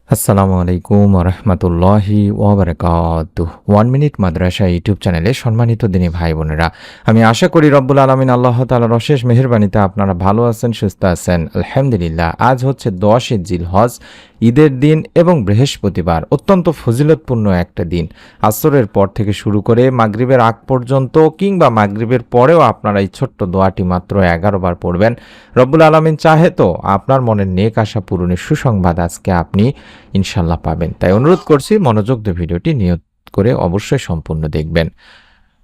আসসালামু আলাইকুম রহমতুল্লাহি ওয়াবারাকাতুহু 1 মিনিট মাদ্রাসা ইউটিউব চ্যানেলে সম্মানিত দিনী ভাই বোনেরা, আমি আশা করি রব্বুল আলামিন আল্লাহ তাআলার অশেষ মেহেরবানিতে আপনারা ভালো আছেন, সুস্থ আছেন। আলহামদুলিল্লাহ। আজ হচ্ছে 10 জিলহজ, ঈদের দিন এবং বৃহস্পতিবার, অত্যন্ত ফজিলতপূর্ণ একটা দিন। আসরের পর থেকে শুরু করে মাগরিবের আগ পর্যন্ত কিংবা মাগরিবের পরেও আপনারা এই ছোট্ট দোয়াটি মাত্র 11 বার পড়বেন। রব্বুল আলামিন চাহে তো আপনার মনের নেক আশা পূরণের সুসংবাদ আজকে আপনি ইনশাল্লাহ পাবেন। তাই অনুরোধ করছি, মনোযোগ দিয়ে ভিডিওটি নিয়ত করে অবশ্যই সম্পূর্ণ দেখবেন।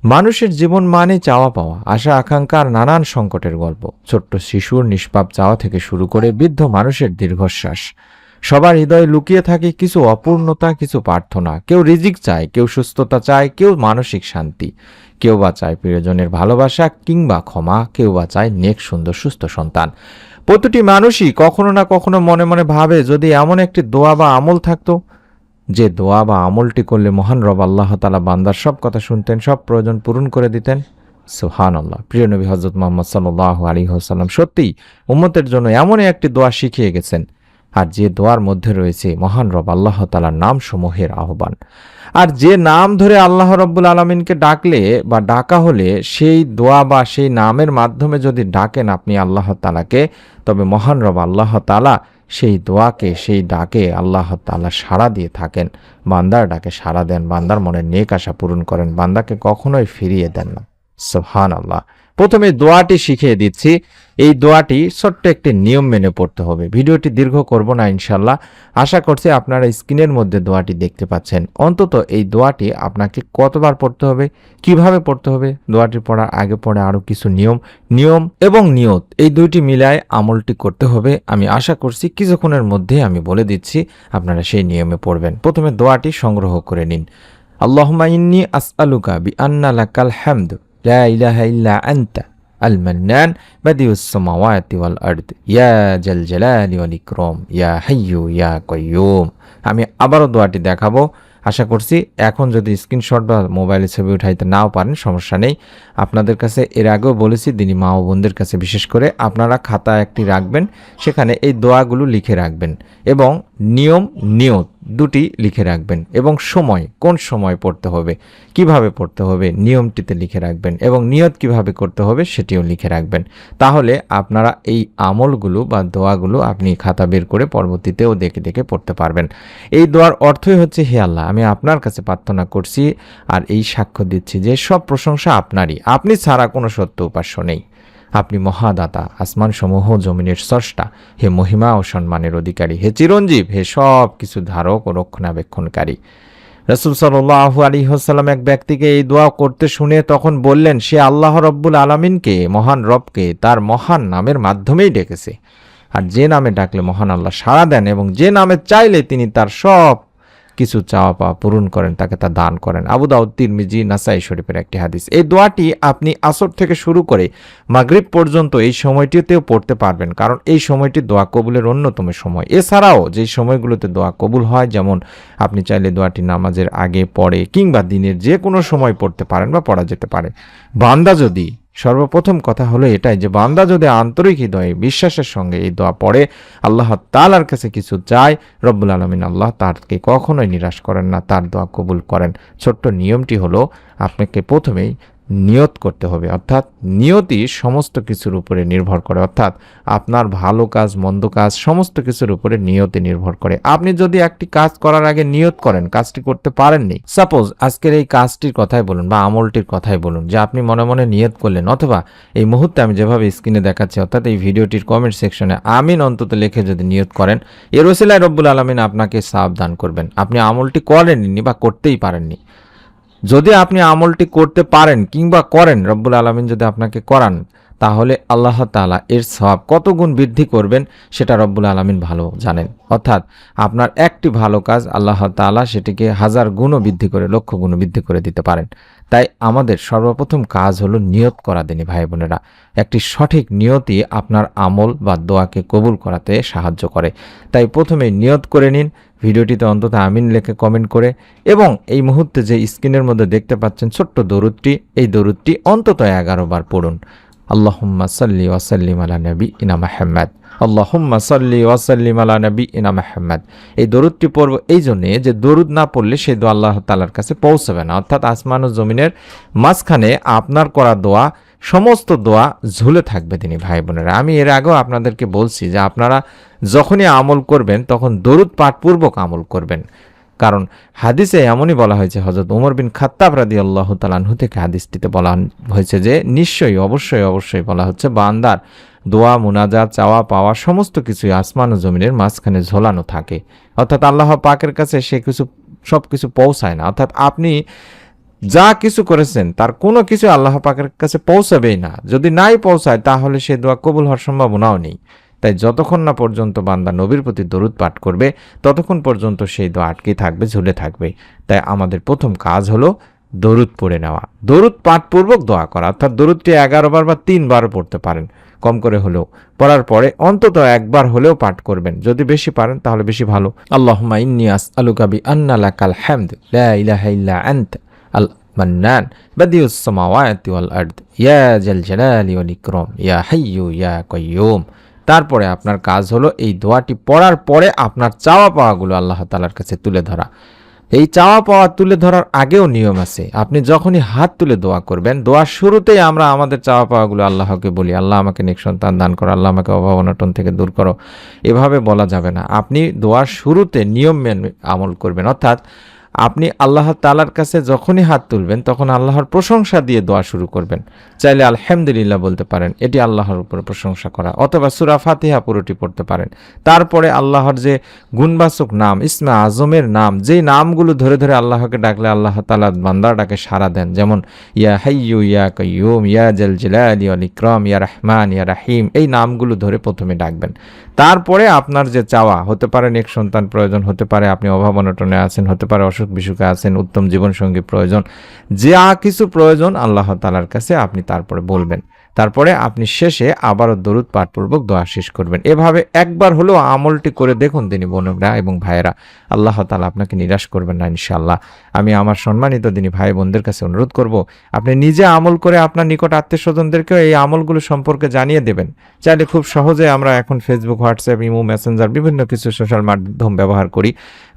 মানুষের জীবন মানে চাওয়া পাওয়া, আশা আকাঙ্ক্ষার নানান সংকটের গল্প। ছোট্ট শিশুর নিষ্পাপ চাওয়া থেকে শুরু করে বৃদ্ধ মানুষের দীর্ঘশ্বাস। সবার হৃদয়ে লুকিয়ে থাকে কিছু অপূর্ণতা, কিছু প্রার্থনা। কেউ রিজিক চায়, কেউ সুস্থতা চায়, কেউ মানসিক শান্তি, কেউ বা চায় প্রিয়জনের ভালোবাসা কিংবা ক্ষমা, কেউ বা চায় নেক সুন্দর সুস্থ সন্তান। প্রতিটি মানুষই কখনো না কখনো মনে মনে ভাবে, যদি এমন একটি দোয়া বা আমল থাকতো, যে দোয়া বা আমলটি করলে মহান রব আল্লাহ তাআলা বান্দার সব কথা শুনতেন, সব প্রয়োজন পূরণ করে দিতেন। সুবহানাল্লাহ। প্রিয় নবী হযরত মুহাম্মদ সাল্লাল্লাহু আলাইহি ওয়াসাল্লাম সত্যিই উম্মতের জন্য এমন একটি দোয়া শিখিয়ে গেছেন, আর যে দোয়ার মধ্যে রয়েছে মহান রব আল্লাহ তাআলার নাম সমূহের আহ্বান। আর যে নাম ধরে আল্লাহ রব্বুল আলমিনকে ডাকলে বা ডাকা হলে, সেই দোয়া বা সেই নামের মাধ্যমে যদি ডাকেন আপনি আল্লাহ তাআলাকে, তবে মহান রব আল্লাহ তাআলা সেই দোয়াকে, সেই ডাকে আল্লাহ তাআলা সাড়া দিয়ে থাকেন। বান্দার ডাকে সাড়া দেন, বান্দার মনের নেক আশা পূরণ করেন, বান্দাকে কখনোই ফিরিয়ে দেন না। সুবহানাল্লাহ। প্রথমে দোয়াটি শিখিয়ে দিচ্ছি। এই দোয়াটি ছোট্ট একটি নিয়ম মেনে পড়তে হবে। ভিডিওটি দীর্ঘ করব না ইনশাল্লাহ। আশা করছি আপনারা স্ক্রিনের মধ্যে দোয়াটি দেখতে পাচ্ছেন। অন্তত এই দোয়াটি আপনাকে কতবার পড়তে হবে, কিভাবে পড়তে হবে, দোয়াটি পড়ার আগে পরে আরও কিছু নিয়ম এবং নিয়ত, এই দুইটি মিলায় আমলটি করতে হবে। আমি আশা করছি কিছুক্ষণের মধ্যে আমি বলে দিচ্ছি, আপনারা সেই নিয়মে পড়বেন। প্রথমে দোয়াটি সংগ্রহ করে নিন। আল্লাহুম্মা ইন্নী আসআলুকা বিআন্না লাকাল হামদু লা ইলাহা ইল্লা আনতা আল মান্নান বাদিউস সামাওয়াতি ওয়াল আরদ ইয়া জাল জালালি ওয়াল ইকরাম ইয়া হাইয়্যু ইয়া কাইয়্যুম। আমি আবারও দোয়াটি দেখাবো। আশা করছি এখন যদি স্ক্রিনশট বা মোবাইলে ছবি উঠাইতে নাও পারেন, সমস্যা নেই। আপনাদের কাছে এর আগেও বলেছি, দিনী মা ও বোনদের কাছে বিশেষ করে, আপনারা খাতা একটি রাখবেন, সেখানে এই দোয়াগুলো লিখে রাখবেন এবং নিয়ত দুটি লিখে রাখবেন এবং সময়, কোন সময় পড়তে হবে, কিভাবে পড়তে হবে, নিয়মটিতে লিখে রাখবেন এবং নিয়ত কিভাবে করতে হবে সেটিও লিখে রাখবেন। তাহলে আপনারা এই আমলগুলো বা দোয়াগুলো আপনি খাতা বের করে পরবর্তীতেও দেখে দেখে পড়তে পারবেন। এই দোয়ার অর্থই হচ্ছে, হে আল্লাহ, আমি আপনার কাছে প্রার্থনা করছি আর এই সাক্ষ্য দিচ্ছি যে সব প্রশংসা আপনারই, আপনি ছাড়া কোনো সত্য উপাস্য নেই। আপনি মহাদাতা, আসমান সমূহ জমিনের স্রষ্টা, হে মহিমা ও সম্মানের অধিকারী, হে চিরঞ্জীব, হে সব কিছু ধারক ও রক্ষণাবেক্ষণকারী। রাসূল সাল্লাল্লাহু আলাইহি ওয়াসাল্লাম এক ব্যক্তিকে এই দোয়া করতে শুনে তখন বললেন, সে আল্লাহ রব্বুল আলামিনকে, মহান রবকে তার মহান নামের মাধ্যমেই ডেকেছে। আর যে নামে ডাকলে মহান আল্লাহ সাড়া দেন এবং যে নামে চাইলে তিনি তার সব কিছু চাওয়া পাওয়া পূরণ করেন, তাকে তা দান করেন। আবু দাউদ, তিরমিজি, নাসাই শরীফের একটি হাদিস। এই দোয়াটি আপনি আসর থেকে শুরু করে মাগরিব পর্যন্ত এই সময়টিতেও পড়তে পারবেন, কারণ এই সময়টি দোয়া কবুলের অন্যতম সময়। এছাড়াও যে সময়গুলোতে দোয়া কবুল হয়, যেমন আপনি চাইলে দোয়াটি নামাজের আগে, পরে কিংবা দিনের যে কোনো সময় পড়তে পারেন বা পড়া যেতে পারে। বান্দা যদি, সর্বপ্রথম কথা হলো এটাই যে বান্দা যদি আন্তরিক হৃদয়ে বিশ্বাসের সঙ্গে এই দোয়া পড়ে, আল্লাহ তাআলার কাছে কিছু চায়, রব্বুল আলামিন আল্লাহ তাকে কখনোই নিরাশ করেন না, তার দোয়া কবুল করেন। ছোট্ট নিয়মটি হলো, আপনাকে প্রথমেই নিয়ত করতে হবে, অর্থাৎ নিয়তি সমস্ত কিছুর উপরে নির্ভর করে, অর্থাৎ আপনার ভালো কাজ মন্দ কাজ সমস্ত কিছুর উপরে নিয়তে নির্ভর করে। আপনি যদি একটি কাজ করার আগে নিয়ত করেন, কাজটি করতে পারেননি, সাপোজ আজকের এই কাজটির কথাই বলুন বা আমলটির কথাই বলুন, যে আপনি মনে মনে নিয়ত করলেন, অথবা এই মুহূর্তে আমি যেভাবে স্ক্রিনে দেখাচ্ছি, অর্থাৎ এই ভিডিওটির কমেন্ট সেকশনে আমিন অন্তত লিখে যদি নিয়ত করেন, এর ওসিলায় রব্বুল আলামিন আপনাকে সওয়াব দান করবেন। আপনি আমলটি করেননি বা করতেই পারেননি, যদি আপনি আমলটি করতে পারেন কিংবা করেন, রব্বুল আলামিন যদি আপনাকে করান, তাহলে আল্লাহ তাআলা এর সওয়াব কত গুণ বৃদ্ধি করবেন সেটা রব্বুল আলামিন ভালো জানেন। অর্থাৎ আপনার একটি ভালো কাজ আল্লাহ তাআলা সেটিকে 1000 গুণও বৃদ্ধি করে, লক্ষ গুণও বৃদ্ধি করে দিতে পারেন। তাই আমাদের সর্বপ্রথম কাজ হলো নিয়ত করা, দিনী ভাই বোনেরা। একটি সঠিক নিয়তই আপনার আমল বা দোয়াকে কবুল করাতে সাহায্য করে। তাই প্রথমে নিয়ত করে নিন, ভিডিওটিতে অন্তত আমিন লিখে কমেন্ট করে, এবং এই মুহূর্তে যে স্ক্রিনের মধ্যে দেখতে পাচ্ছেন ছোট্ট দরুদটি, এই দরুদটি অন্তত 11 বার পড়ুন। আল্লাহুম্মা সাল্লি ওয়া সাল্লিম আলা নবিয়িনা মুহাম্মদ। আল্লাহুম্মা সাল্লি ওয়া সাল্লিম আলা নাবিয়িনা মুহাম্মদ। এই দরুদটি পড়ব এই জন্যে যে দরুদ না পড়লে সেই দোয়া আল্লাহ তাআলার কাছে পৌঁছাবে না, অর্থাৎ আসমান ও জমিনের মাঝখানে আপনার করা দোয়া, সমস্ত দোয়া ঝুলে থাকবে তিনি ভাই বোনেরা। আমি এর আগেও আপনাদেরকে বলছি যে আপনারা যখনই আমল করবেন তখন দরুদ পাঠপূর্বক আমল করবেন, কারণ হাদিসে এমনই বলা হয়েছে, হযরত ওমর বিন খাত্তাব রাদিয়াল্লাহু তাআলা আনহু থেকে হাদিসটিতে বলা হয়েছে যে নিশ্চয়ই অবশ্যই বলা হচ্ছে, বান্দার দোয়া, মুনাজাত, চাওয়া পাওয়া সমস্ত কিছুই আসমান ও জমিনের মাঝখানে ঝোলানো থাকে, অর্থাৎ আল্লাহ পাকের কাছে সব কিছু পৌঁছায় না। অর্থাৎ আপনি যা কিছু করেছেন তার কোনো কিছু আল্লাহ পাকের কাছে পৌঁছাবেই না। যদি নাই পৌঁছায় তাহলে সে দোয়া কবুল হওয়ার সম্ভাবনাও নেই। তাই যতক্ষণ না পর্যন্ত বান্দা নবীর প্রতি দরুদ পাঠ করবে ততক্ষণ পর্যন্ত সেই দোয়া আটকে থাকবে, ঝুলে থাকবে। তাই আমাদের প্রথম কাজ হলো দরুদ পড়ে নেওয়া, দরুদ পাঠপূর্বক দোয়া করা, অর্থাৎ দরুদটি 11 বার বা 3 বারও পড়তে পারেন, কম করে হলেও পড়ার পরে অন্তত একবার হলেও পাঠ করবেন। যদি বেশি পারেন তাহলে বেশি ভালো। আল্লাহুম্মা ইন্নী আসআলুকা বিআন্না লাকাল হামদ লা ইলাহা ইল্লা আনতা আল মান্নান বাদিউস সামাওয়াতি ওয়াল আরদ ইয়া জাল জালালি ওয়াল ইকরাম ইয়া হাইয়্যু ইয়া কাইয়্যুম। তারপরে আপনার কাজ হলো এই দোয়াটি পড়ার পরে আপনার চাওয়া পাওয়াগুলো আল্লাহ তাআলার কাছে তুলে ধরা। এই চাওয়া পাওয়া তুলে ধরার আগেও নিয়ম আছে। আপনি যখনই হাত তুলে দোয়া করবেন, দোয়ার শুরুতেই আমরা আমাদের চাওয়া পাওয়াগুলো আল্লাহকে বলি, আল্লাহ আমাকে নেক সন্তান দান করো, আল্লাহ আমাকে অভাব অনটন থেকে দূর করো। এভাবে বলা যাবে না। আপনি দোয়ার শুরুতে নিয়ম মেনে আমল করবেন, অর্থাৎ আপনি আল্লাহ তাআলার কাছে যখনই হাত তুলবেন তখন আল্লাহর প্রশংসা দিয়ে দোয়া শুরু করবেন। চাইলে আলহামদুলিল্লাহ বলতে পারেন, এটি আল্লাহর উপর প্রশংসা করা, অথবা সূরা ফাতিহা পুরোটি পড়তে পারেন। তারপরে আল্লাহর যে গুণবাচক নাম, ইসমে আজমের নাম, যেই নামগুলো ধরে ধরে আল্লাহকে ডাকলে আল্লাহ তাআলা বান্দার ডাকে সাড়া দেন, যেমন ইয়া হাইয়্যু ইয়া কাইয়্যুম ইয়া জাল জালালি ওয়াল ইকরাম ইয়া রহমান ইয়া রাহিম, এই নামগুলো ধরে প্রথমে ডাকবেন। তারপরে আপনার যে চাওয়া, হতে পারে নেক সন্তান প্রয়োজন, হতে পারে আপনি অভাব অনটনে আছেন, হতে পারে অসুখ বিসুখে আছেন, উত্তম জীবনসঙ্গী প্রয়োজন, যা কিছু প্রয়োজন আল্লাহ তাআলার কাছে আপনি তারপরে বলবেন। তারপরে আপনি শেষে আবারও দরুদ পাঠপূর্বক দোয়া শেষ করবেন। এভাবে একবার হলেও আমলটি করে দেখুন দিনী বোনেরা এবং ভাইয়েরা, আল্লাহ তাআলা আপনাকে নিরাশ করবেন না ইনশাআল্লাহ। আমি আমার সম্মানিত দিনী ভাই বোনদের কাছে অনুরোধ করব, আপনি নিজে আমল করে আপনার নিকট আত্মীয় স্বজনদেরকেও এই আমলগুলো সম্পর্কে জানিয়ে দেবেন। চাইলে খুব সহজে আমরা এখন ফেসবুক, হোয়াটসঅ্যাপ, ইমো, মেসেঞ্জার বিভিন্ন কিছু সোশ্যাল মাধ্যম ব্যবহার করি।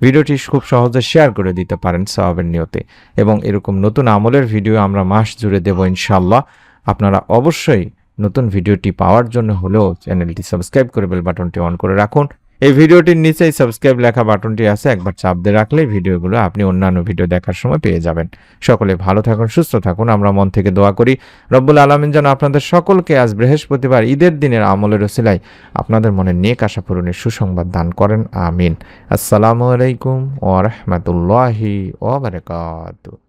ভিডিওটি খুব সহজে শেয়ার করে দিতে পারেন সওয়াবের নিয়তে, এবং এরকম নতুন আমলের ভিডিও আমরা মাস জুড়ে দেব ইনশাআল্লাহ। আপনারা অবশ্যই নতুন ভিডিওটি পাওয়ার জন্য হলেও চ্যানেলটি সাবস্ক্রাইব করে বেল বাটনটি অন করে রাখুন। এই ভিডিওটির নিচেই সাবস্ক্রাইব লেখা বাটনটি আছে, একবার চাপ দিয়ে রাখলে ভিডিওগুলো আপনি অন্যান্য ভিডিও দেখার সময় পেয়ে যাবেন। সকলে ভালো থাকুন, সুস্থ থাকুন। আমরা মন থেকে দোয়া করি রব্বুল আলামিন যেন আপনাদের সকলকে আজ বৃহস্পতিবার ঈদের দিনের আমলের ওসিলায় আপনাদের মনে নেক আশা পূরণের সুসংবাদ দান করেন। আমিন। আসসালামু আলাইকুম ওয়া রাহমাতুল্লাহি ওয়া বারাকাতুহু।